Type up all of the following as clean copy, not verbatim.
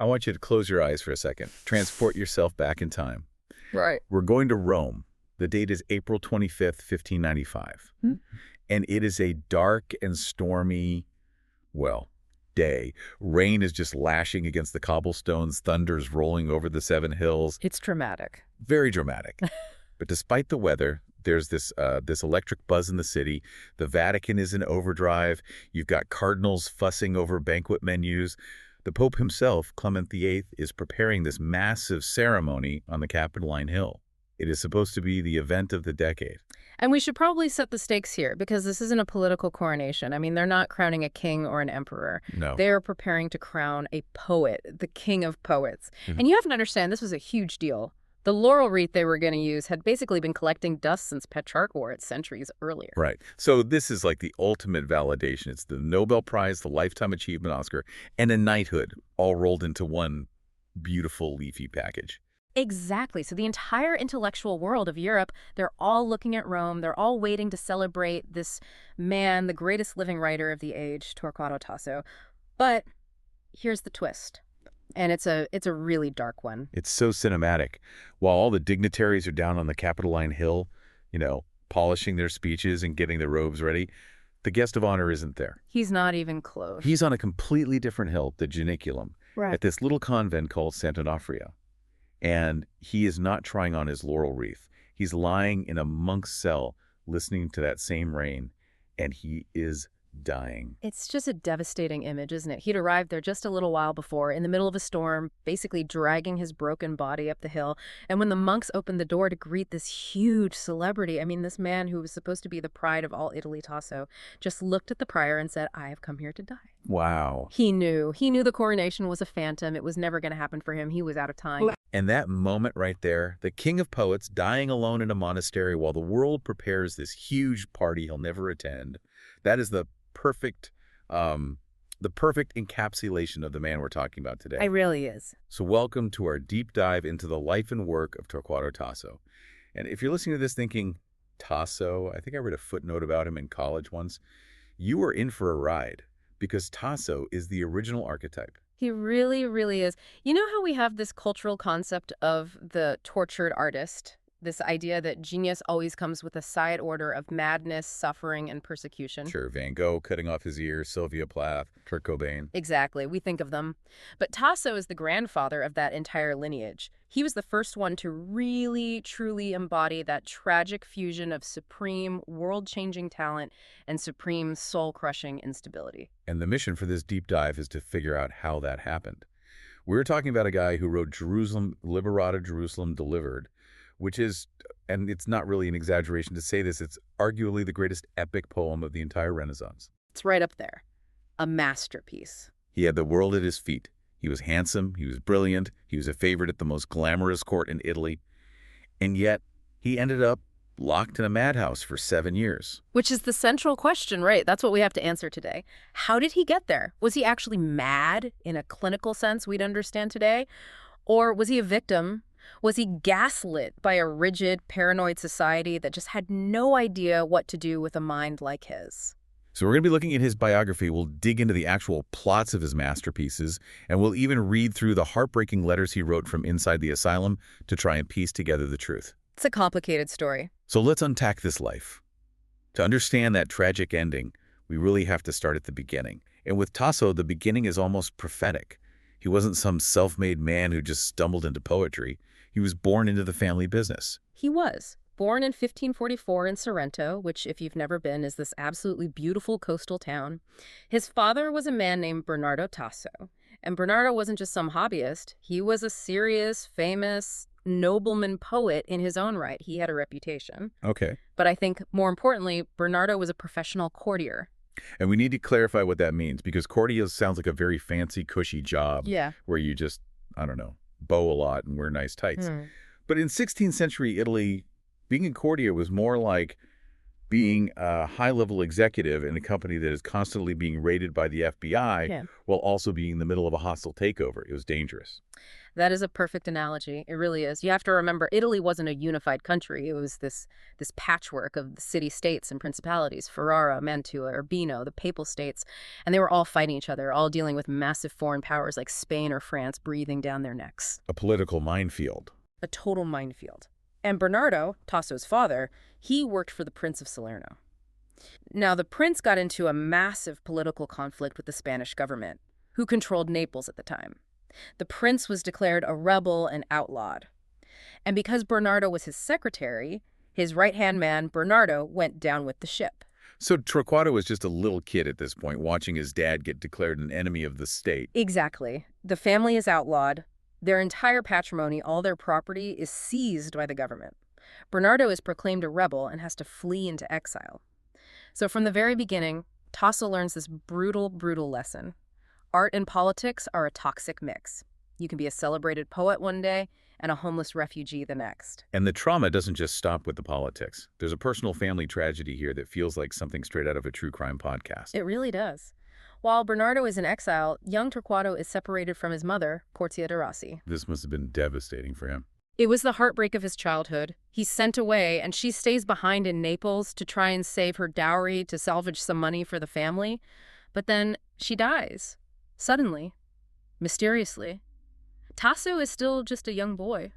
I want you to close your eyes for a second. Transport yourself back in time. Right. We're going to Rome. The date is April 25th, 1595. Hmm. And it is a dark and stormy, well, day. Rain is just lashing against the cobblestones, thunder's rolling over the seven hills. It's dramatic. Very dramatic. But despite the weather, there's this electric buzz in the city. The Vatican is in overdrive. You've got cardinals fussing over banquet menus. The Pope himself, Clement VIII, is preparing this massive ceremony on the Capitoline Hill. It is supposed to be the event of the decade. And we should probably set the stakes here, because this isn't a political coronation. I mean, they're not crowning a king or an emperor. No. They are preparing to crown a poet, the king of poets. Mhm. And you have to understand, this was a huge deal. The laurel wreath they were going to use had basically been collecting dust since Petrarch wore it centuries earlier. Right. So this is like the ultimate validation. It's the Nobel Prize, the Lifetime Achievement Oscar, and a knighthood all rolled into one beautiful leafy package. Exactly. So the entire intellectual world of Europe, they're all looking at Rome. They're all waiting to celebrate this man, the greatest living writer of the age, Torquato Tasso. But here's the twist. And it's a really dark one. It's so cinematic. While all the dignitaries are down on the Capitoline Hill, polishing their speeches and getting their robes ready, the guest of honor isn't there. He's not even close. He's on a completely different hill, the Janiculum, right at this little convent called Sant'Onofrio. And he is not trying on his laurel wreath. He's lying in a monk's cell, listening to that same rain, and he is dying. It's just a devastating image, isn't it? He'd arrived there just a little while before, in the middle of a storm, basically dragging his broken body up the hill. And when the monks opened the door to greet this huge celebrity, I mean, this man who was supposed to be the pride of all Italy, Tasso, just looked at the prior and said, "I have come here to die." Wow. He knew the coronation was a phantom. It was never going to happen for him. He was out of time. And that moment right there, the king of poets dying alone in a monastery while the world prepares this huge party he'll never attend, that is the perfect encapsulation of the man we're talking about today. It really is. So welcome to our deep dive into the life and work of Torquato Tasso. And if you're listening to this thinking, Tasso, I think I read a footnote about him in college once, you are in for a ride, because Tasso is the original archetype. He really, really is. You know how we have this cultural concept of the tortured artist? This idea that genius always comes with a side order of madness, suffering, and persecution. Sure, Van Gogh cutting off his ear, Sylvia Plath, Kurt Cobain. Exactly, we think of them. But Tasso is the grandfather of that entire lineage. He was the first one to really, truly embody that tragic fusion of supreme, world-changing talent and supreme, soul-crushing instability. And the mission for this deep dive is to figure out how that happened. We're talking about a guy who wrote Jerusalem, Liberata Jerusalem Delivered, which is, and it's not really an exaggeration to say this, it's arguably the greatest epic poem of the entire Renaissance. It's right up there. A masterpiece. He had the world at his feet. He was handsome, he was brilliant, he was a favorite at the most glamorous court in Italy, and yet he ended up locked in a madhouse for 7 years. Which is the central question, right? That's what we have to answer today. How did he get there? Was he actually mad in a clinical sense we'd understand today? Or was he a victim? Was he gaslit by a rigid, paranoid society that just had no idea what to do with a mind like his? So we're going to be looking at his biography. We'll dig into the actual plots of his masterpieces, and we'll even read through the heartbreaking letters he wrote from inside the asylum to try and piece together the truth. It's a complicated story. So let's unpack this life. To understand that tragic ending, we really have to start at the beginning. And with Tasso, the beginning is almost prophetic. He wasn't some self-made man who just stumbled into poetry. He was born into the family business. He was. Born in 1544 in Sorrento, which, if you've never been, is this absolutely beautiful coastal town. His father was a man named Bernardo Tasso. And Bernardo wasn't just some hobbyist. He was a serious, famous nobleman poet in his own right. He had a reputation. Okay. But I think, more importantly, Bernardo was a professional courtier. And we need to clarify what that means, because courtier sounds like a very fancy, cushy job. Yeah. Where you just, I don't know, bow a lot and wear nice tights. But in 16th century Italy, being a courtier was more like being a high-level executive in a company that is constantly being raided by the FBI Yeah. while also being in the middle of a hostile takeover. It was dangerous. That is a perfect analogy. It really is. You have to remember, Italy wasn't a unified country. It was this patchwork of the city-states and principalities, Ferrara, Mantua, Urbino, the Papal States, and they were all fighting each other, all dealing with massive foreign powers like Spain or France breathing down their necks. A political minefield. A total minefield. And Bernardo, Tasso's father, he worked for the Prince of Salerno. Now, the prince got into a massive political conflict with the Spanish government, who controlled Naples at the time. The prince was declared a rebel and outlawed. And because Bernardo was his secretary, his right-hand man, Bernardo, went down with the ship. So Torquato was just a little kid at this point, watching his dad get declared an enemy of the state. Exactly. The family is outlawed. Their entire patrimony, all their property, is seized by the government. Bernardo is proclaimed a rebel and has to flee into exile. So from the very beginning, Tasso learns this brutal, brutal lesson. Art and politics are a toxic mix. You can be a celebrated poet one day and a homeless refugee the next. And the trauma doesn't just stop with the politics. There's a personal family tragedy here that feels like something straight out of a true crime podcast. It really does. While Bernardo is in exile, young Torquato is separated from his mother, Portia de Rossi. This must have been devastating for him. It was the heartbreak of his childhood. He's sent away, and she stays behind in Naples to try and save her dowry to salvage some money for the family. But then she dies. Suddenly. Mysteriously. Tasso is still just a young boy.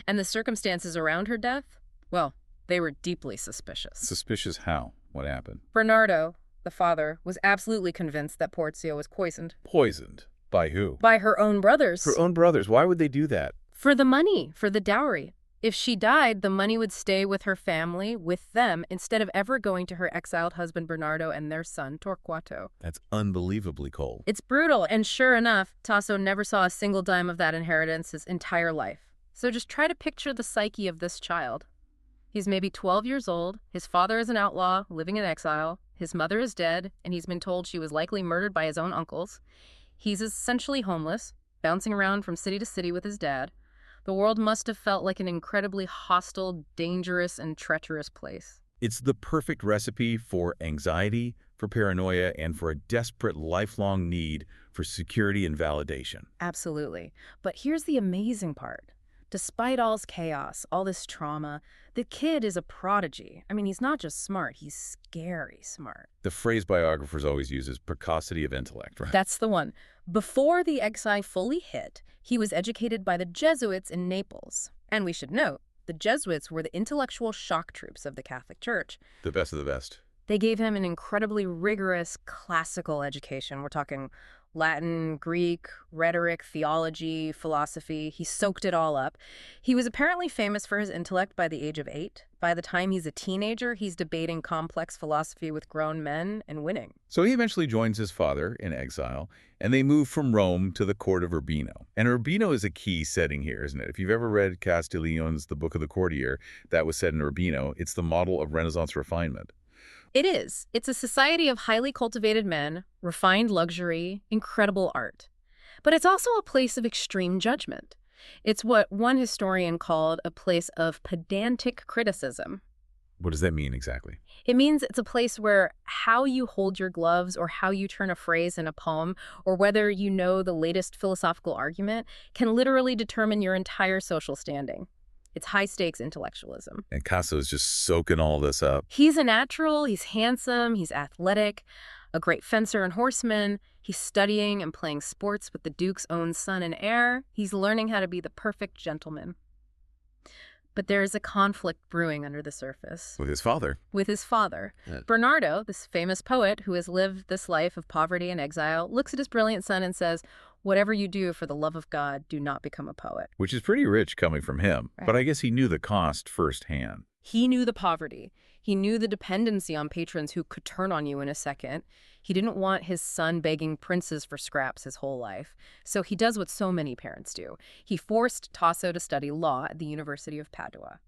And the circumstances around her death? Well, they were deeply suspicious. Suspicious how? What happened? Bernardo, the father, was absolutely convinced that Portia was poisoned. Poisoned? By who? By her own brothers. Her own brothers. Why would they do that? For the money, for the dowry. If she died, the money would stay with her family, with them, instead of ever going to her exiled husband Bernardo and their son, Torquato. That's unbelievably cold. It's brutal, and sure enough, Tasso never saw a single dime of that inheritance his entire life. So just try to picture the psyche of this child. He's maybe 12 years old, his father is an outlaw, living in exile, his mother is dead, and he's been told she was likely murdered by his own uncles. He's essentially homeless, bouncing around from city to city with his dad. The world must have felt like an incredibly hostile, dangerous, and treacherous place. It's the perfect recipe for anxiety, for paranoia, and for a desperate lifelong need for security and validation. Absolutely. But here's the amazing part. Despite all this chaos, all this trauma, the kid is a prodigy. I mean, he's not just smart, he's scary smart. The phrase biographers always use is precocity of intellect, right? That's the one. Before the exile fully hit, he was educated by the Jesuits in Naples. And we should note, the Jesuits were the intellectual shock troops of the Catholic Church. The best of the best. They gave him an incredibly rigorous classical education. We're talking Latin, Greek, rhetoric, theology, philosophy. He soaked it all up. He was apparently famous for his intellect by the age of 8. By the time he's a teenager, he's debating complex philosophy with grown men and winning. So he eventually joins his father in exile, and they move from Rome to the court of Urbino. And Urbino is a key setting here, isn't it? If you've ever read Castiglione's The Book of the Courtier, that was set in Urbino. It's the model of Renaissance refinement. It is. It's a society of highly cultivated men, refined luxury, incredible art. But it's also a place of extreme judgment. It's what one historian called a place of pedantic criticism. What does that mean exactly? It means it's a place where how you hold your gloves or how you turn a phrase in a poem or whether you know the latest philosophical argument can literally determine your entire social standing. It's high-stakes intellectualism. And Tasso's just soaking all this up. He's a natural, he's handsome, he's athletic, a great fencer and horseman. He's studying and playing sports with the Duke's own son and heir. He's learning how to be the perfect gentleman. But there is a conflict brewing under the surface. With his father. With his father. Bernardo, this famous poet who has lived this life of poverty and exile, looks at his brilliant son and says, "Whatever you do for the love of God, do not become a poet." Which is pretty rich coming from him. Right. But I guess he knew the cost firsthand. He knew the poverty. He knew the dependency on patrons who could turn on you in a second. He didn't want his son begging princes for scraps his whole life. So he does what so many parents do. He forced Tasso to study law at the University of Padua.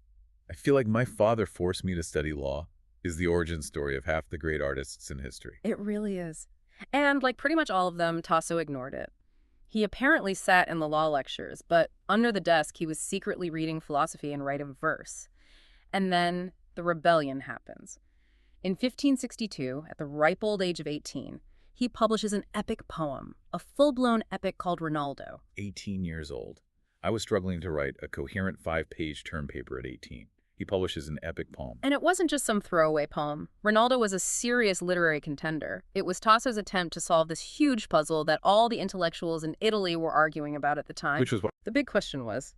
I feel like my father forced me to study law is the origin story of half the great artists in history. It really is. And like pretty much all of them, Tasso ignored it. He apparently sat in the law lectures, but under the desk he was secretly reading philosophy and writing verse. And then the rebellion happens. In 1562, at the ripe old age of 18, he publishes an epic poem, a full-blown epic called Rinaldo. 18 years old. I was struggling to write a coherent 5-page term paper at 18. He publishes an epic poem. And it wasn't just some throwaway poem. Rinaldo was a serious literary contender. It was Tasso's attempt to solve this huge puzzle that all the intellectuals in Italy were arguing about at the time. Which was what? The big question was,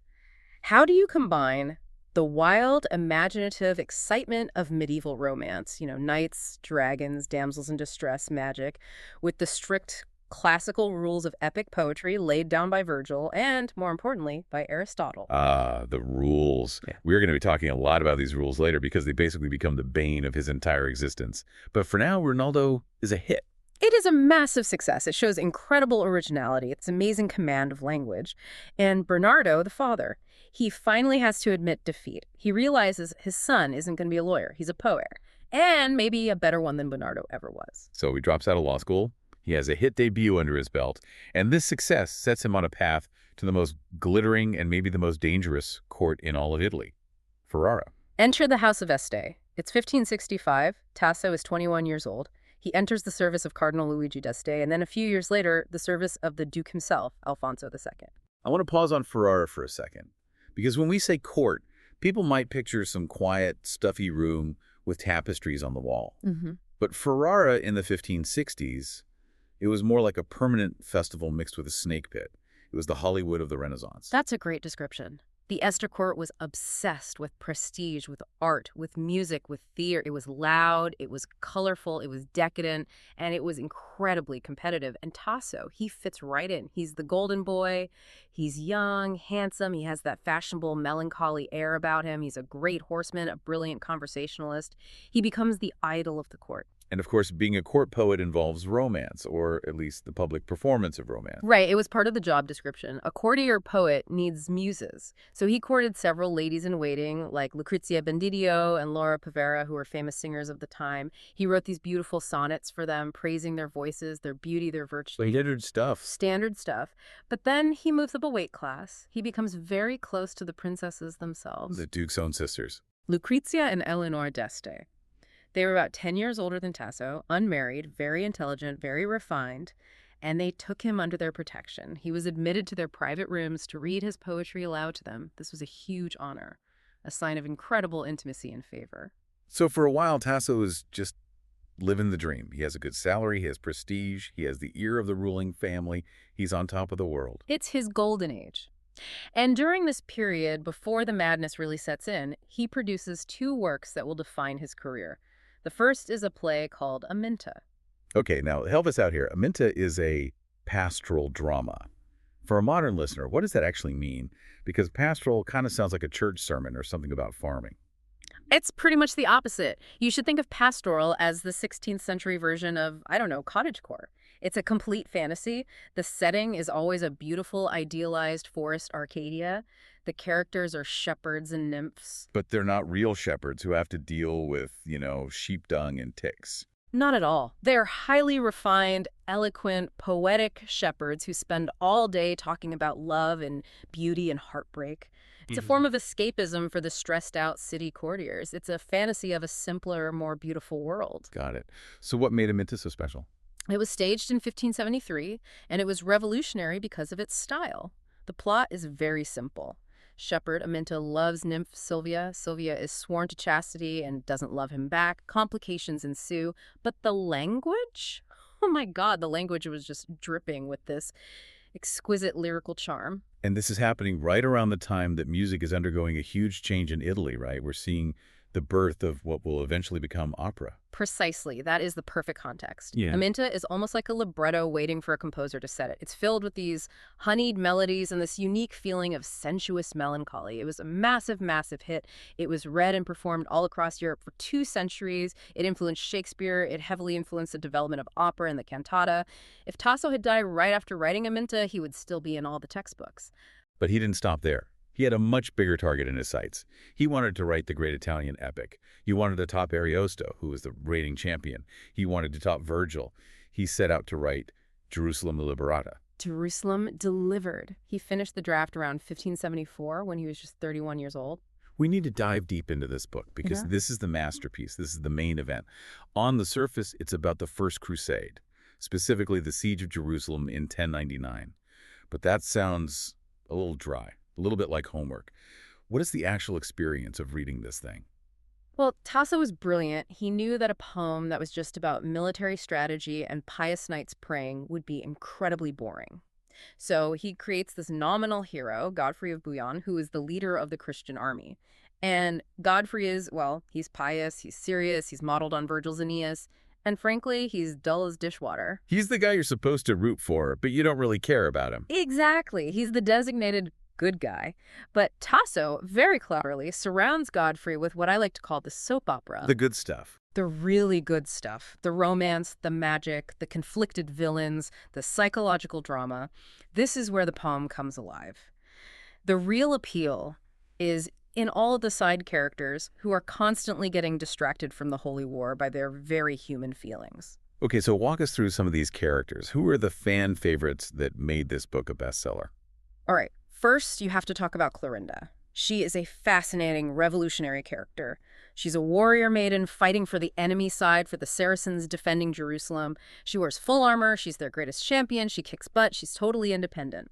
how do you combine the wild, imaginative excitement of medieval romance, knights, dragons, damsels in distress, magic, with the strict classical rules of epic poetry laid down by Virgil and, more importantly, by Aristotle? The rules. Yeah. We're going to be talking a lot about these rules later because they basically become the bane of his entire existence. But for now, Rinaldo is a hit. It is a massive success. It shows incredible originality, its amazing command of language. And Bernardo, the father, he finally has to admit defeat. He realizes his son isn't going to be a lawyer. He's a poet, and maybe a better one than Bernardo ever was. So he drops out of law school. He has a hit debut under his belt, and this success sets him on a path to the most glittering and maybe the most dangerous court in all of Italy, Ferrara. Enter the House of Este. It's 1565. Tasso is 21 years old. He enters the service of Cardinal Luigi d'Este, and then a few years later, the service of the Duke himself, Alfonso II. I want to pause on Ferrara for a second, because when we say court, people might picture some quiet, stuffy room with tapestries on the wall. But Ferrara in the 1560s, it was more like a permanent festival mixed with a snake pit. It was the Hollywood of the Renaissance. That's a great description. The Este court was obsessed with prestige, with art, with music, with theater. It was loud, it was colorful, it was decadent, and it was incredibly competitive. And Tasso, he fits right in. He's the golden boy. He's young, handsome. He has that fashionable, melancholy air about him. He's a great horseman, a brilliant conversationalist. He becomes the idol of the court. And of course, being a court poet involves romance, or at least the public performance of romance. Right, it was part of the job description. A courtier poet needs muses. So he courted several ladies-in-waiting, like Lucrezia Bendidio and Laura Pavera, who were famous singers of the time. He wrote these beautiful sonnets for them, praising their voices, their beauty, their virtue. Standard stuff. Standard stuff. But then he moves up a weight class. He becomes very close to the princesses themselves. The Duke's own sisters. Lucrezia and Eleanor d'Este. They were about 10 years older than Tasso, unmarried, very intelligent, very refined, and they took him under their protection. He was admitted to their private rooms to read his poetry aloud to them. This was a huge honor, a sign of incredible intimacy and favor. So for a while, Tasso was just living the dream. He has a good salary, he has prestige, he has the ear of the ruling family, he's on top of the world. It's his golden age. And during this period, before the madness really sets in, he produces 2 works that will define his career. The first is a play called Aminta. Okay, now help us out here. Aminta is a pastoral drama. For a modern listener, what does that actually mean? Because pastoral kind of sounds like a church sermon or something about farming. It's pretty much the opposite. You should think of pastoral as the 16th century version of, cottagecore. It's a complete fantasy. The setting is always a beautiful, idealized forest Arcadia. The characters are shepherds and nymphs. But they're not real shepherds who have to deal with, sheep dung and ticks. Not at all. They're highly refined, eloquent, poetic shepherds who spend all day talking about love and beauty and heartbreak. It's a form of escapism for the stressed-out city courtiers. It's a fantasy of a simpler, more beautiful world. Got it. So what made Aminta so special? It was staged in 1573, and it was revolutionary because of its style. The plot is very simple. Shepherd Aminta loves nymph Sylvia. Sylvia is sworn to chastity and doesn't love him back. Complications ensue. But the language? Oh my God, the language was just dripping with this exquisite lyrical charm. And this is happening right around the time that music is undergoing a huge change in Italy, right? We're seeing the birth of what will eventually become opera. Precisely. That is the perfect context. Yeah. Aminta is almost like a libretto waiting for a composer to set it. It's filled with these honeyed melodies and this unique feeling of sensuous melancholy. It was a massive, massive hit. It was read and performed all across Europe for 2 centuries. It influenced Shakespeare. It heavily influenced the development of opera and the cantata. If Tasso had died right after writing Aminta, he would still be in all the textbooks. But he didn't stop there. He had a much bigger target in his sights. He wanted to write the great Italian epic. He wanted to top Ariosto, who was the reigning champion. He wanted to top Virgil. He set out to write Jerusalem Liberata. Jerusalem Delivered. He finished the draft around 1574 when he was just 31 years old. We need to dive deep into this book because Yeah. this is the masterpiece. This is the main event. On the surface, it's about the First Crusade, specifically the Siege of Jerusalem in 1099. But that sounds a little dry, a little bit like homework. What is the actual experience of reading this thing? Well, Tasso was brilliant. He knew that a poem that was just about military strategy and pious knights praying would be incredibly boring. So he creates this nominal hero, Godfrey of Bouillon, who is the leader of the Christian army. And Godfrey is, well, he's pious, he's serious, he's modeled on Virgil's Aeneas, and frankly, he's dull as dishwater. He's the guy you're supposed to root for, but you don't really care about him. Exactly. He's the designated good guy. But Tasso, very cleverly, surrounds Godfrey with what I like to call the soap opera. The good stuff. The really good stuff. The romance, the magic, the conflicted villains, the psychological drama. This is where the poem comes alive. The real appeal is in all of the side characters who are constantly getting distracted from the holy war by their very human feelings. Okay, so walk us through some of these characters. Who are the fan favorites that made this book a bestseller? All right, first you have to talk about Clorinda. She is a fascinating revolutionary character. She's a warrior maiden fighting for the enemy side, for the Saracens defending Jerusalem. She wears full armor, she's their greatest champion, she kicks butt, she's totally independent.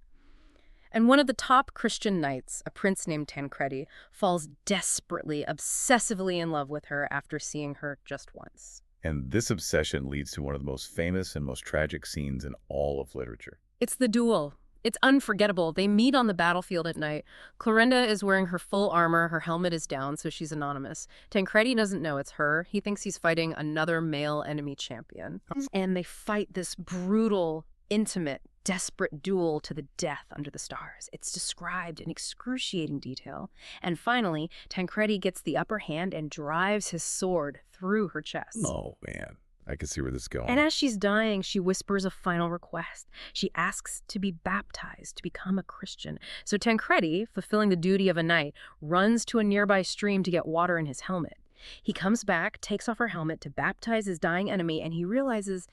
And one of the top Christian knights, a prince named Tancredi, falls desperately, obsessively in love with her after seeing her just once. And this obsession leads to one of the most famous and most tragic scenes in all of literature. It's the duel. It's unforgettable. They meet on the battlefield at night. Clorinda is wearing her full armor. Her helmet is down, so she's anonymous. Tancredi doesn't know it's her. He thinks he's fighting another male enemy champion. And they fight this brutal, intimate, desperate duel to the death under the stars. It's described in excruciating detail. And finally, Tancredi gets the upper hand and drives his sword through her chest. Oh, man. I can see where this is going. And as she's dying, she whispers a final request. She asks to be baptized, to become a Christian. So Tancredi, fulfilling the duty of a knight, runs to a nearby stream to get water in his helmet. He comes back, takes off her helmet to baptize his dying enemy, and he realizes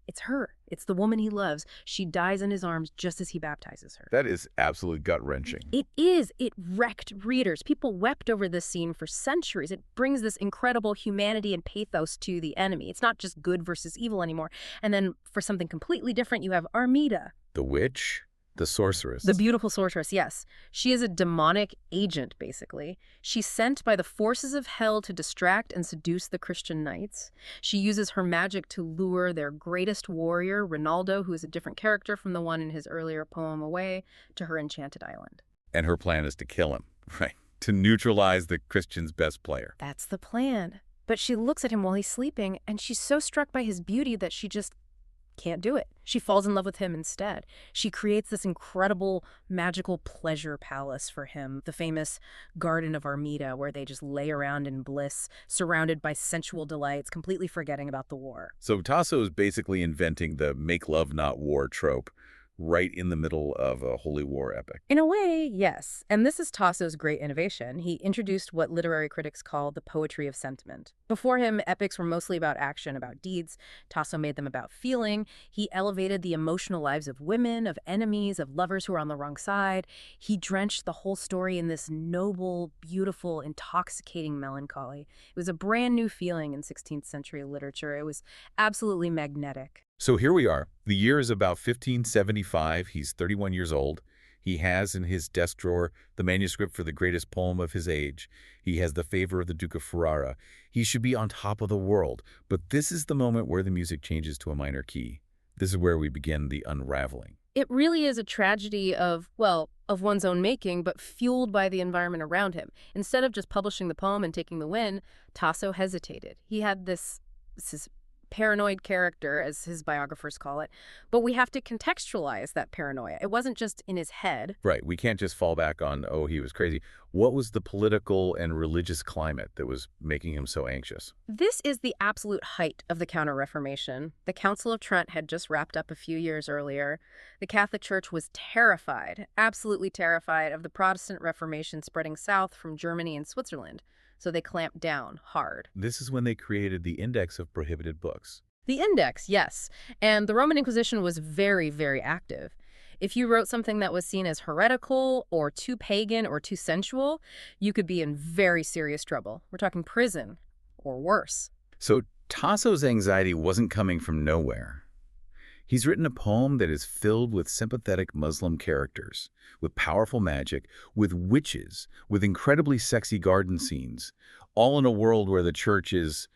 it's her. It's the woman he loves. She dies in his arms just as he baptizes her. That is absolutely gut-wrenching. It is. It wrecked readers. People wept over this scene for centuries. It brings this incredible humanity and pathos to the enemy. It's not just good versus evil anymore. And then for something completely different, you have Armida. The witch, the sorceress. The beautiful sorceress, yes. She is a demonic agent, basically. She's sent by the forces of hell to distract and seduce the Christian knights. She uses her magic to lure their greatest warrior, Rinaldo, who is a different character from the one in his earlier poem, away to her enchanted island. And her plan is to kill him, right? To neutralize the Christian's best player. That's the plan. But she looks at him while he's sleeping, and she's so struck by his beauty that she just can't do it. She falls in love with him instead. She creates this incredible magical pleasure palace for him, the famous Garden of Armida, where they just lay around in bliss, surrounded by sensual delights, completely forgetting about the war. So Tasso is basically inventing the make love not war trope right in the middle of a holy war epic. In a way, yes. And this is Tasso's great innovation. He introduced what literary critics call the poetry of sentiment. Before him, epics were mostly about action, about deeds. Tasso made them about feeling. He elevated the emotional lives of women, of enemies, of lovers who were on the wrong side. He drenched the whole story in this noble, beautiful, intoxicating melancholy. It was a brand new feeling in 16th century literature. It was absolutely magnetic. So here we are. The year is about 1575. He's 31 years old. He has in his desk drawer the manuscript for the greatest poem of his age. He has the favor of the Duke of Ferrara. He should be on top of the world. But this is the moment where the music changes to a minor key. This is where we begin the unraveling. It really is a tragedy of, well, of one's own making, but fueled by the environment around him. Instead of just publishing the poem and taking the win, Tasso hesitated. He had this paranoid character, as his biographers call it, but we have to contextualize that paranoia. It wasn't just in his head. Right. We can't just fall back on, oh, he was crazy. What was the political and religious climate that was making him so anxious? This is the absolute height of the Counter-Reformation. The Council of Trent had just wrapped up a few years earlier. The Catholic Church was terrified, absolutely terrified, of the Protestant Reformation spreading south from Germany and Switzerland. So they clamped down hard. This is when they created the Index of Prohibited Books. The Index, yes. And the Roman Inquisition was very, very active. If you wrote something that was seen as heretical or too pagan or too sensual, you could be in very serious trouble. We're talking prison or worse. So Tasso's anxiety wasn't coming from nowhere. He's written a poem that is filled with sympathetic Muslim characters, with powerful magic, with witches, with incredibly sexy garden scenes, all in a world where the church is,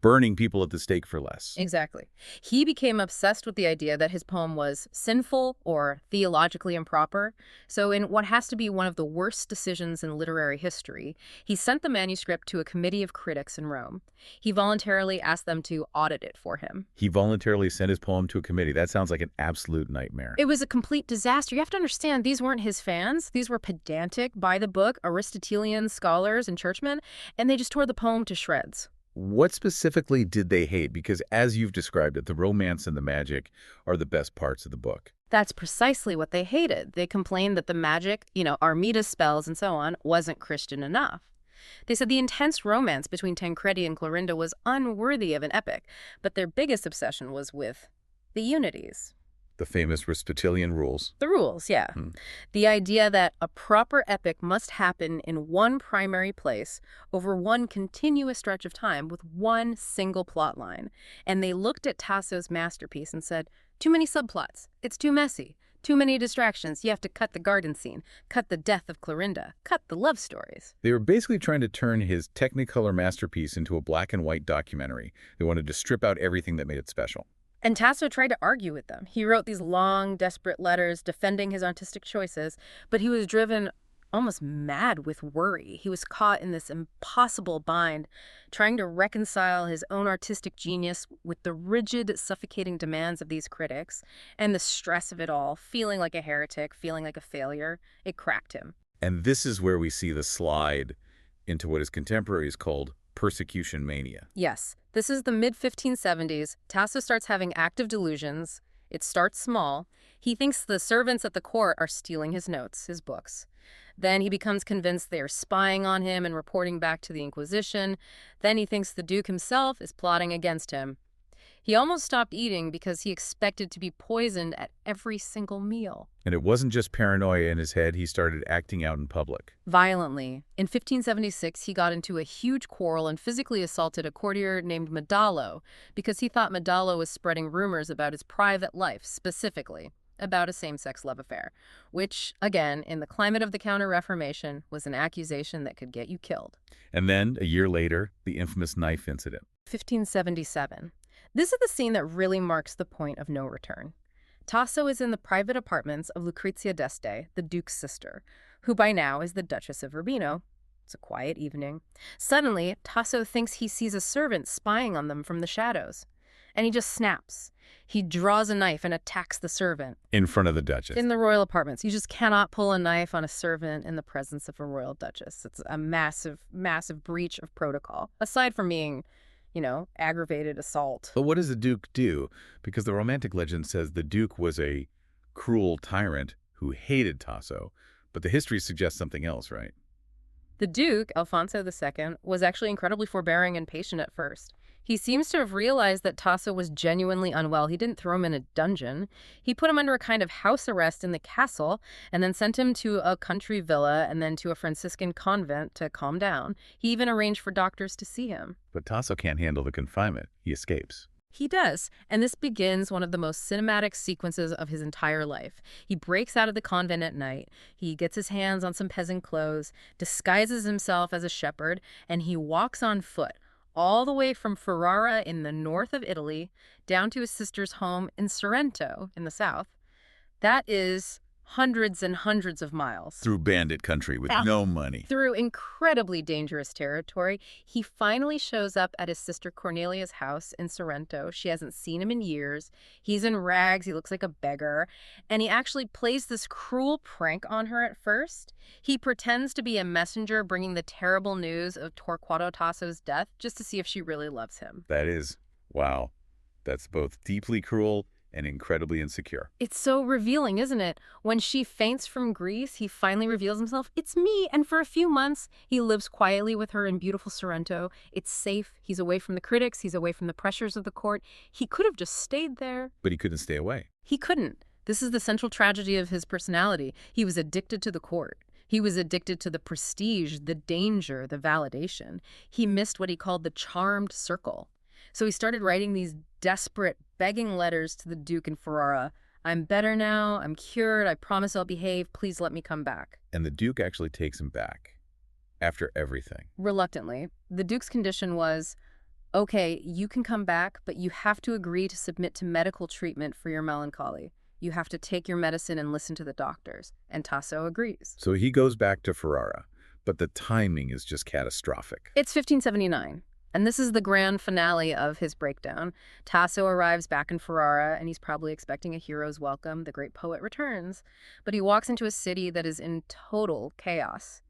burning people at the stake for less. Exactly. He became obsessed with the idea that his poem was sinful or theologically improper. So in what has to be one of the worst decisions in literary history, he sent the manuscript to a committee of critics in Rome. He voluntarily asked them to audit it for him. He voluntarily sent his poem to a committee. That sounds like an absolute nightmare. It was a complete disaster. You have to understand, these weren't his fans. These were pedantic, by-the-book, Aristotelian scholars and churchmen, and they just tore the poem to shreds. What specifically did they hate? Because as you've described it, the romance and the magic are the best parts of the book. That's precisely what they hated. They complained that the magic, Armida spells and so on, wasn't Christian enough. They said the intense romance between Tancredi and Clorinda was unworthy of an epic, but their biggest obsession was with the unities. The famous Aristotelian rules. The rules, yeah. The idea that a proper epic must happen in one primary place over one continuous stretch of time with one single plot line. And they looked at Tasso's masterpiece and said, too many subplots. It's too messy. Too many distractions. You have to cut the garden scene, cut the death of Clorinda, cut the love stories. They were basically trying to turn his Technicolor masterpiece into a black and white documentary. They wanted to strip out everything that made it special. And Tasso tried to argue with them. He wrote these long, desperate letters defending his artistic choices, but he was driven almost mad with worry. He was caught in this impossible bind, trying to reconcile his own artistic genius with the rigid, suffocating demands of these critics and the stress of it all, feeling like a heretic, feeling like a failure. It cracked him. And this is where we see the slide into what his contemporaries called persecution mania. Yes, this is the mid-1570s. Tasso starts having active delusions. It starts small. He thinks the servants at the court are stealing his notes, his books. Then he becomes convinced they are spying on him and reporting back to the Inquisition. Then he thinks the Duke himself is plotting against him. He almost stopped eating because he expected to be poisoned at every single meal. And it wasn't just paranoia in his head. He started acting out in public. Violently. In 1576, he got into a huge quarrel and physically assaulted a courtier named Medallo because he thought Medallo was spreading rumors about his private life, specifically about a same-sex love affair, which, again, in the climate of the Counter-Reformation, was an accusation that could get you killed. And then, a year later, the infamous knife incident. 1577. This is the scene that really marks the point of no return. Tasso is in the private apartments of Lucrezia d'Este, the Duke's sister, who by now is the Duchess of Urbino. It's a quiet evening. Suddenly, Tasso thinks he sees a servant spying on them from the shadows, and he just snaps. He draws a knife and attacks the servant. In front of the Duchess. In the royal apartments. You just cannot pull a knife on a servant in the presence of a royal duchess. It's a massive, massive breach of protocol, aside from being aggravated assault. But what does the Duke do? Because the Romantic legend says the Duke was a cruel tyrant who hated Tasso, but the history suggests something else, right? The Duke, Alfonso II, was actually incredibly forbearing and patient at first. He seems to have realized that Tasso was genuinely unwell. He didn't throw him in a dungeon. He put him under a kind of house arrest in the castle and then sent him to a country villa and then to a Franciscan convent to calm down. He even arranged for doctors to see him. But Tasso can't handle the confinement. He escapes. He does, and this begins one of the most cinematic sequences of his entire life. He breaks out of the convent at night, he gets his hands on some peasant clothes, disguises himself as a shepherd, and he walks on foot, all the way from Ferrara in the north of Italy down to his sister's home in Sorrento in the south. That is hundreds and hundreds of miles. Through bandit country with no money. Through incredibly dangerous territory. He finally shows up at his sister Cornelia's house in Sorrento. She hasn't seen him in years. He's in rags. He looks like a beggar. And he actually plays this cruel prank on her at first. He pretends to be a messenger bringing the terrible news of Torquato Tasso's death just to see if she really loves him. That is, wow. That's both deeply cruel and incredibly insecure. It's so revealing, isn't it? When she faints from grief, he finally reveals himself. It's me. And for a few months, he lives quietly with her in beautiful Sorrento. It's safe. He's away from the critics. He's away from the pressures of the court. He could have just stayed there. But he couldn't stay away. He couldn't. This is the central tragedy of his personality. He was addicted to the court. He was addicted to the prestige, the danger, the validation. He missed what he called the charmed circle. So he started writing these desperate, begging letters to the Duke in Ferrara. I'm better now. I'm cured. I promise I'll behave. Please let me come back. And the Duke actually takes him back after everything. Reluctantly. The Duke's condition was, okay, you can come back, but you have to agree to submit to medical treatment for your melancholy. You have to take your medicine and listen to the doctors. And Tasso agrees. So he goes back to Ferrara, but the timing is just catastrophic. It's 1579, and this is the grand finale of his breakdown. Tasso arrives back in Ferrara, and he's probably expecting a hero's welcome. The great poet returns, but he walks into a city that is in total chaos.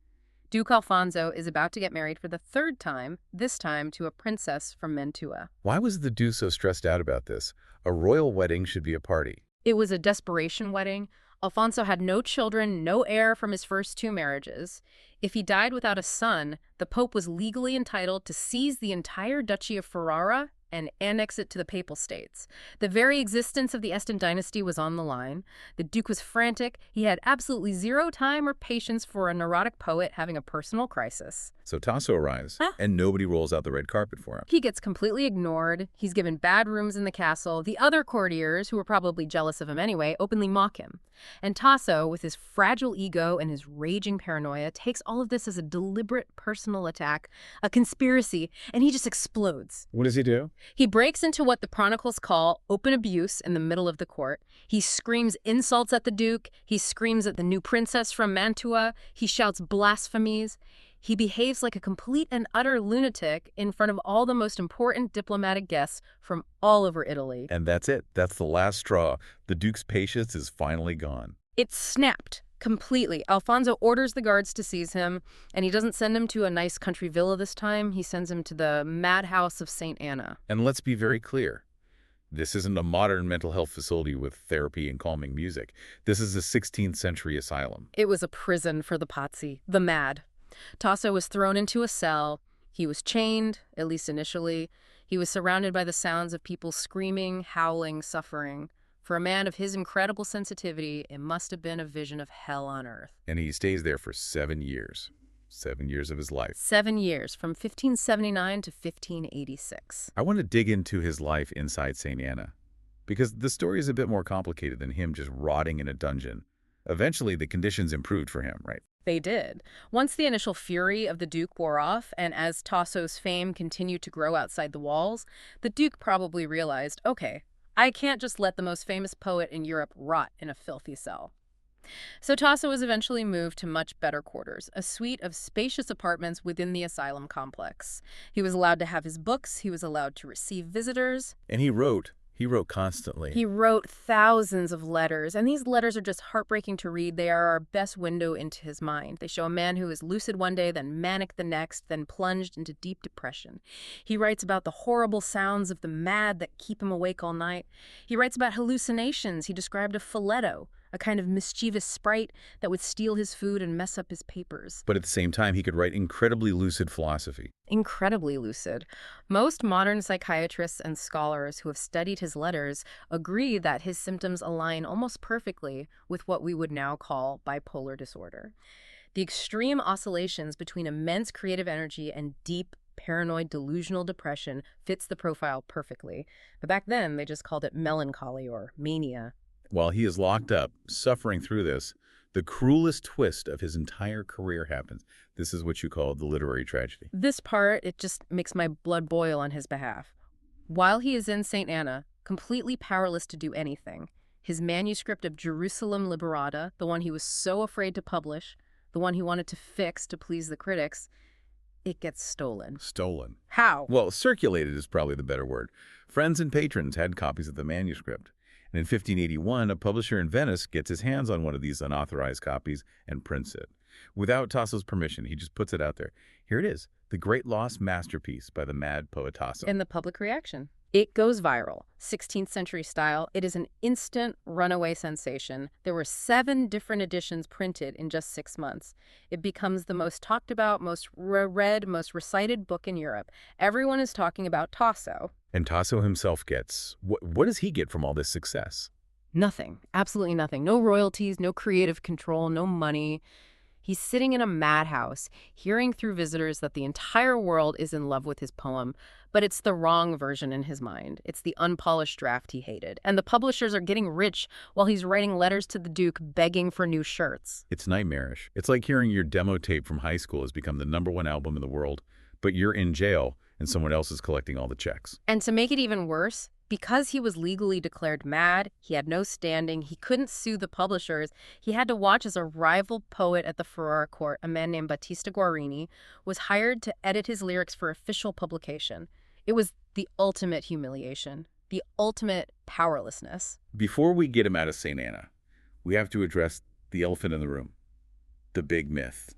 Duke Alfonso is about to get married for the third time, this time to a princess from Mantua. Why was the Duke so stressed out about this? A royal wedding should be a party. It was a desperation wedding. Alfonso had no children, no heir from his first two marriages. If he died without a son, the Pope was legally entitled to seize the entire Duchy of Ferrara and annex it to the Papal States. The very existence of the Este dynasty was on the line. The Duke was frantic. He had absolutely zero time or patience for a neurotic poet having a personal crisis. So Tasso arrives, and nobody rolls out the red carpet for him. He gets completely ignored. He's given bad rooms in the castle. The other courtiers, who were probably jealous of him anyway, openly mock him. And Tasso, with his fragile ego and his raging paranoia, takes all of this as a deliberate personal attack, a conspiracy, and he just explodes. What does he do? He breaks into what the chronicles call open abuse in the middle of the court. He screams insults at the Duke. He screams at the new princess from Mantua. He shouts blasphemies. He behaves like a complete and utter lunatic in front of all the most important diplomatic guests from all over Italy. And that's it. That's the last straw. The Duke's patience is finally gone. It snapped completely. Alfonso orders the guards to seize him, and he doesn't send him to a nice country villa this time. He sends him to the madhouse of St. Anna. And let's be very clear. This isn't a modern mental health facility with therapy and calming music. This is a 16th-century asylum. It was a prison for the pazzi, the mad. Tasso was thrown into a cell. He was chained, at least initially. He was surrounded by the sounds of people screaming, howling, suffering. For a man of his incredible sensitivity, it must have been a vision of hell on earth. And he stays there for 7 years. 7 years of his life. 7 years, from 1579 to 1586. I want to dig into his life inside St. Anna, because the story is a bit more complicated than him just rotting in a dungeon. Eventually, the conditions improved for him, right? They did. Once the initial fury of the Duke wore off, and as Tasso's fame continued to grow outside the walls, the Duke probably realized, okay, I can't just let the most famous poet in Europe rot in a filthy cell. So Tasso was eventually moved to much better quarters, a suite of spacious apartments within the asylum complex. He was allowed to have his books, he was allowed to receive visitors. And he wrote constantly. He wrote thousands of letters, and these letters are just heartbreaking to read. They are our best window into his mind. They show a man who is lucid one day, then manic the next, then plunged into deep depression. He writes about the horrible sounds of the mad that keep him awake all night. He writes about hallucinations. He described a Folletto, a kind of mischievous sprite that would steal his food and mess up his papers. But at the same time, he could write incredibly lucid philosophy. Incredibly lucid. Most modern psychiatrists and scholars who have studied his letters agree that his symptoms align almost perfectly with what we would now call bipolar disorder. The extreme oscillations between immense creative energy and deep, paranoid, delusional depression fits the profile perfectly. But back then, they just called it melancholy or mania. While he is locked up, suffering through this, the cruelest twist of his entire career happens. This is what you call the literary tragedy. This part, it just makes my blood boil on his behalf. While he is in St. Anna, completely powerless to do anything, his manuscript of Jerusalem Liberata, the one he was so afraid to publish, the one he wanted to fix to please the critics, it gets stolen. Stolen. How? Well, circulated is probably the better word. Friends and patrons had copies of the manuscript. And in 1581, a publisher in Venice gets his hands on one of these unauthorized copies and prints it. Without Tasso's permission, he just puts it out there. Here it is, the great lost masterpiece by the mad poet Tasso. And the public reaction. It goes viral, 16th century style. It is an instant runaway sensation. There were 7 different editions printed in just 6 months. It becomes the most talked about, most read, most recited book in Europe. Everyone is talking about Tasso. And Tasso himself gets, what does he get from all this success? Nothing. Absolutely nothing. No royalties, no creative control, no money. He's sitting in a madhouse, hearing through visitors that the entire world is in love with his poem, but it's the wrong version in his mind. It's the unpolished draft he hated. And the publishers are getting rich while he's writing letters to the Duke begging for new shirts. It's nightmarish. It's like hearing your demo tape from high school has become the #1 album in the world, but you're in jail and someone else is collecting all the checks. And to make it even worse, because he was legally declared mad, he had no standing, he couldn't sue the publishers, he had to watch as a rival poet at the Ferrara court, a man named Battista Guarini, was hired to edit his lyrics for official publication. It was the ultimate humiliation, the ultimate powerlessness. Before we get him out of St. Anna, we have to address the elephant in the room, the big myth,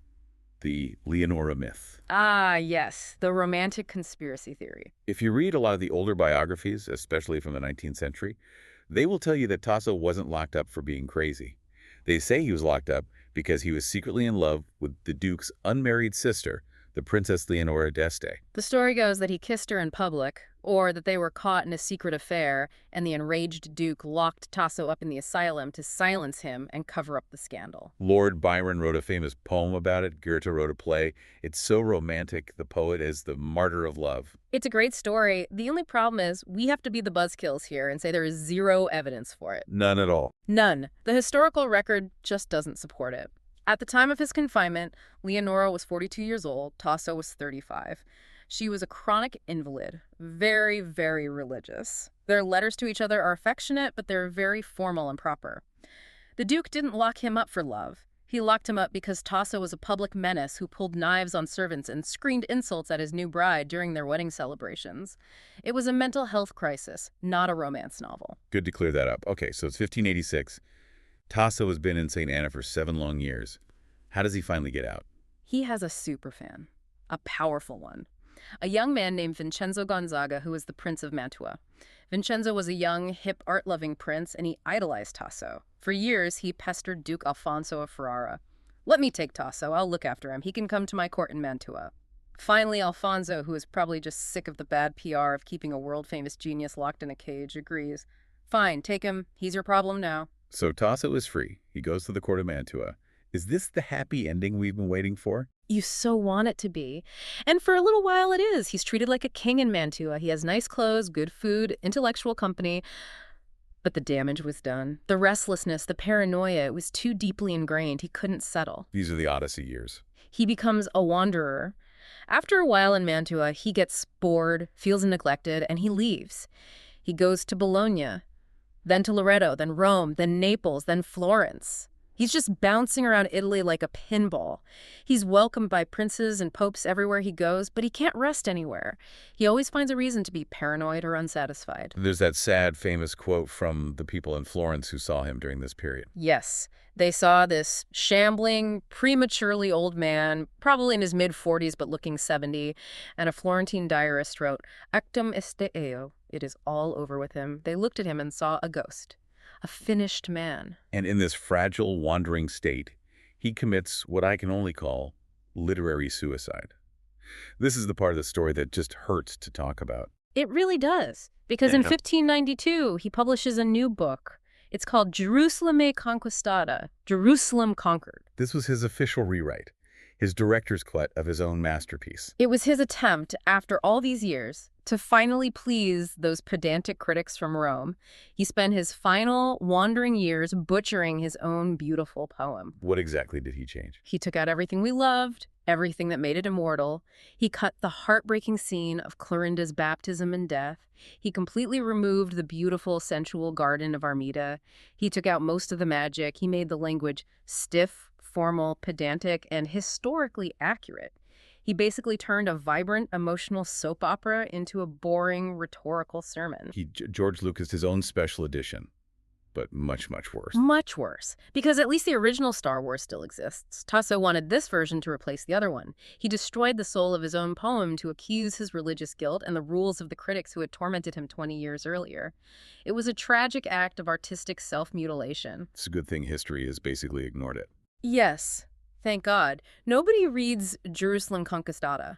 the Leonora myth. Ah, yes, the romantic conspiracy theory. If you read a lot of the older biographies, especially from the 19th century, they will tell you that Tasso wasn't locked up for being crazy. They say he was locked up because he was secretly in love with the Duke's unmarried sister, the Princess Leonora d'Este. The story goes that he kissed her in public, or that they were caught in a secret affair, and the enraged Duke locked Tasso up in the asylum to silence him and cover up the scandal. Lord Byron wrote a famous poem about it. Goethe wrote a play. It's so romantic. The poet is the martyr of love. It's a great story. The only problem is we have to be the buzzkills here and say there is zero evidence for it. None at all. None. The historical record just doesn't support it. At the time of his confinement, Leonora was 42 years old, Tasso was 35. She was a chronic invalid, very, very religious. Their letters to each other are affectionate, but they're very formal and proper. The Duke didn't lock him up for love. He locked him up because Tasso was a public menace who pulled knives on servants and screamed insults at his new bride during their wedding celebrations. It was a mental health crisis, not a romance novel. Good to clear that up. Okay, so it's 1586. Tasso has been in St. Anna for 7 long years. How does he finally get out? He has a superfan, a powerful one. A young man named Vincenzo Gonzaga, who was the Prince of Mantua. Vincenzo was a young, hip, art-loving prince, and he idolized Tasso. For years, he pestered Duke Alfonso of Ferrara. "Let me take Tasso. I'll look after him. He can come to my court in Mantua." Finally, Alfonso, who is probably just sick of the bad PR of keeping a world-famous genius locked in a cage, agrees. "Fine, take him. He's your problem now." So Tasso is free. He goes to the court of Mantua. Is this the happy ending we've been waiting for? You so want it to be. And for a little while it is. He's treated like a king in Mantua. He has nice clothes, good food, intellectual company. But the damage was done. The restlessness, the paranoia, it was too deeply ingrained. He couldn't settle. These are the Odyssey years. He becomes a wanderer. After a while in Mantua, he gets bored, feels neglected, and he leaves. He goes to Bologna, then to Loreto, then Rome, then Naples, then Florence. He's just bouncing around Italy like a pinball. He's welcomed by princes and popes everywhere he goes, but he can't rest anywhere. He always finds a reason to be paranoid or unsatisfied. There's that sad, famous quote from the people in Florence who saw him during this period. Yes, they saw this shambling, prematurely old man, probably in his mid-40s but looking 70, and a Florentine diarist wrote, "Actum est eo." It is all over with him. They looked at him and saw a ghost. A finished man. And in this fragile, wandering state, he commits what I can only call literary suicide. This is the part of the story that just hurts to talk about. It really does. Because in 1592, he publishes a new book. It's called Jerusalemme Conquistada, Jerusalem Conquered. This was his official rewrite, his director's cut of his own masterpiece. It was his attempt, after all these years, to finally please those pedantic critics from Rome. He spent his final wandering years butchering his own beautiful poem. What exactly did he change? He took out everything we loved, everything that made it immortal. He cut the heartbreaking scene of Clorinda's baptism and death. He completely removed the beautiful, sensual garden of Armida. He took out most of the magic. He made the language stiff, formal, pedantic, and historically accurate. He basically turned a vibrant, emotional soap opera into a boring, rhetorical sermon. George Lucas his own special edition, but much, much worse. Much worse, because at least the original Star Wars still exists. Tasso wanted this version to replace the other one. He destroyed the soul of his own poem to accuse his religious guilt and the rules of the critics who had tormented him 20 years earlier. It was a tragic act of artistic self-mutilation. It's a good thing history has basically ignored it. Yes. Thank God. Nobody reads Jerusalem Conquistada.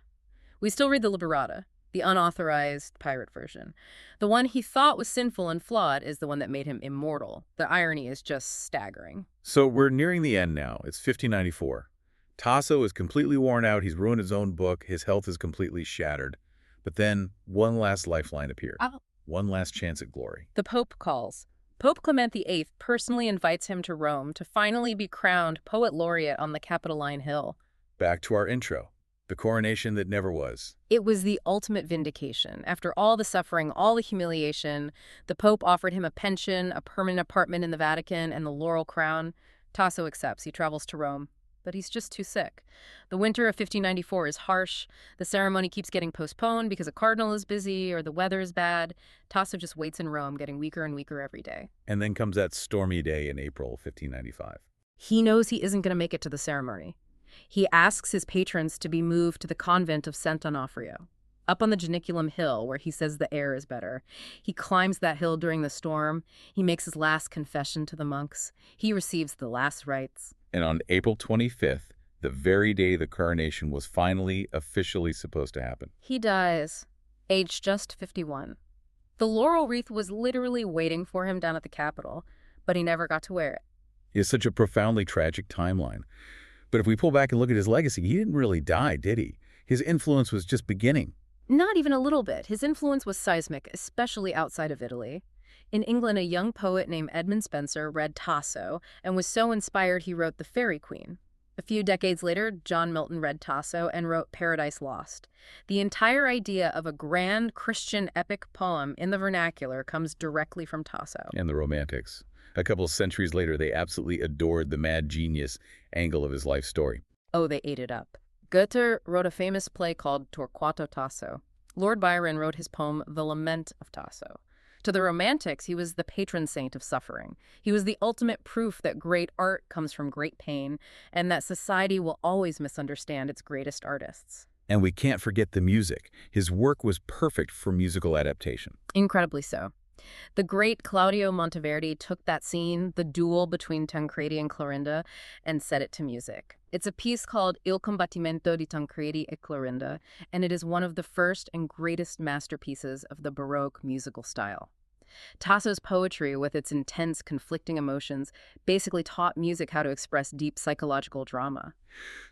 We still read the Liberata, the unauthorized pirate version. The one he thought was sinful and flawed is the one that made him immortal. The irony is just staggering. So we're nearing the end now. It's 1594. Tasso is completely worn out. He's ruined his own book. His health is completely shattered. But then one last lifeline appeared. One last chance at glory. The Pope calls. Pope Clement VIII personally invites him to Rome to finally be crowned poet laureate on the Capitoline Hill. Back to our intro. The coronation that never was. It was the ultimate vindication. After all the suffering, all the humiliation, the Pope offered him a pension, a permanent apartment in the Vatican, and the laurel crown. Tasso accepts. He travels to Rome. But he's just too sick. The winter of 1594 is harsh. The ceremony keeps getting postponed because a cardinal is busy or the weather is bad. Tasso just waits in Rome, getting weaker and weaker every day. And then comes that stormy day in April 1595. He knows he isn't going to make it to the ceremony. He asks his patrons to be moved to the convent of Sant Onofrio, up on the Janiculum Hill, where he says the air is better. He climbs that hill during the storm. He makes his last confession to the monks. He receives the last rites. And on April 25th, the very day the coronation was finally officially supposed to happen, he dies, aged just 51. The laurel wreath was literally waiting for him down at the Capitol, but he never got to wear it. It's such a profoundly tragic timeline. But if we pull back and look at his legacy, he didn't really die, did he? His influence was just beginning. Not even a little bit. His influence was seismic, especially outside of Italy. In England, a young poet named Edmund Spenser read Tasso and was so inspired he wrote The Faerie Queen. A few decades later, John Milton read Tasso and wrote Paradise Lost. The entire idea of a grand Christian epic poem in the vernacular comes directly from Tasso. And the Romantics. A couple of centuries later, they absolutely adored the mad genius angle of his life story. Oh, they ate it up. Goethe wrote a famous play called Torquato Tasso. Lord Byron wrote his poem The Lament of Tasso. To the Romantics, he was the patron saint of suffering. He was the ultimate proof that great art comes from great pain and that society will always misunderstand its greatest artists. And we can't forget the music. His work was perfect for musical adaptation. Incredibly so. The great Claudio Monteverdi took that scene, the duel between Tancredi and Clorinda, and set it to music. It's a piece called Il combattimento di Tancredi e Clorinda, and it is one of the first and greatest masterpieces of the Baroque musical style. Tasso's poetry, with its intense, conflicting emotions, basically taught music how to express deep psychological drama.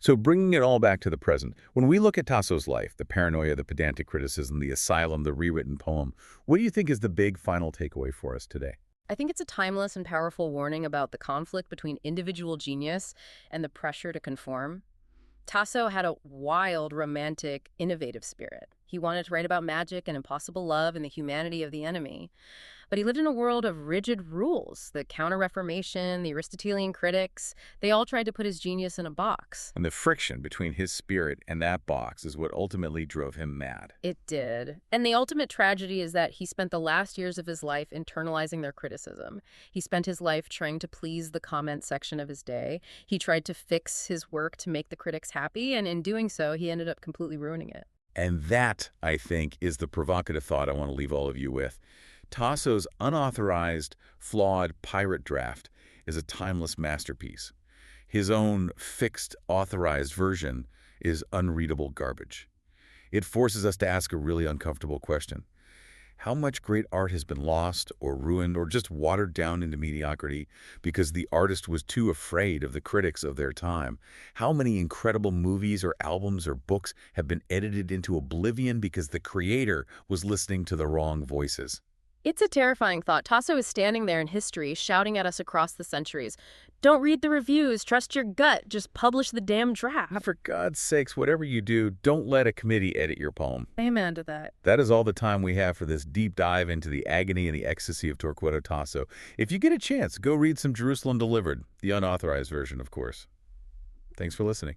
So bringing it all back to the present, when we look at Tasso's life, the paranoia, the pedantic criticism, the asylum, the rewritten poem, what do you think is the big final takeaway for us today? I think it's a timeless and powerful warning about the conflict between individual genius and the pressure to conform. Tasso had a wild, romantic, innovative spirit. He wanted to write about magic and impossible love and the humanity of the enemy. But he lived in a world of rigid rules. The Counter-Reformation, the Aristotelian critics, they all tried to put his genius in a box. And the friction between his spirit and that box is what ultimately drove him mad. It did. And the ultimate tragedy is that he spent the last years of his life internalizing their criticism. He spent his life trying to please the comment section of his day. He tried to fix his work to make the critics happy, and in doing so, he ended up completely ruining it. And that, I think, is the provocative thought I want to leave all of you with. Tasso's unauthorized, flawed pirate draft is a timeless masterpiece. His own fixed, authorized version is unreadable garbage. It forces us to ask a really uncomfortable question. How much great art has been lost or ruined or just watered down into mediocrity because the artist was too afraid of the critics of their time? How many incredible movies or albums or books have been edited into oblivion because the creator was listening to the wrong voices? It's a terrifying thought. Tasso is standing there in history, shouting at us across the centuries. Don't read the reviews. Trust your gut. Just publish the damn draft. For God's sakes, whatever you do, don't let a committee edit your poem. Amen to that. That is all the time we have for this deep dive into the agony and the ecstasy of Torquato Tasso. If you get a chance, go read some Jerusalem Delivered, the unauthorized version, of course. Thanks for listening.